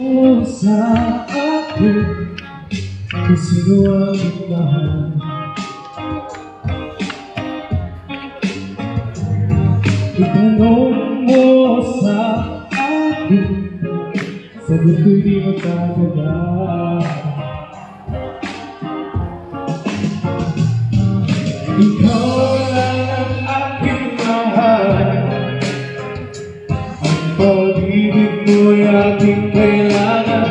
O sa akin, kung sino ang nagmahal. Itanong mo sa akin, sagot ko'y di magtatagal. Ikaw lang ang aking mahal, ang pag-ibig mo'y aking kailangan.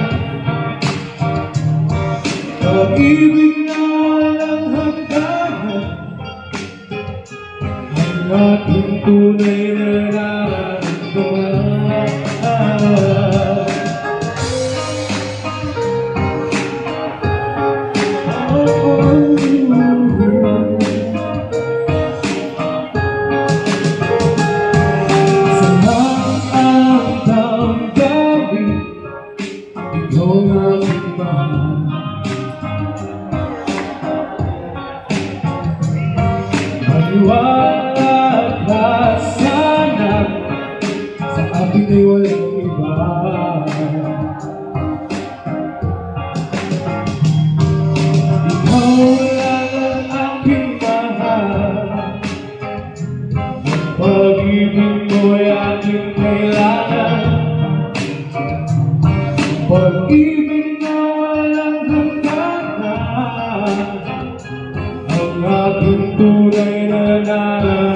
Pag-ibig na walang hangganan, ang aking tunay na nararamdaman. Ikaw ang aking mahal, maniwala ka sana, sa akin ay walang iba. Ikaw lang ang aking mahal, ang pag-ibig mo'y aking kailangan. Pag-ibig na walang hangganan, ang aking tunay na nararamdaman.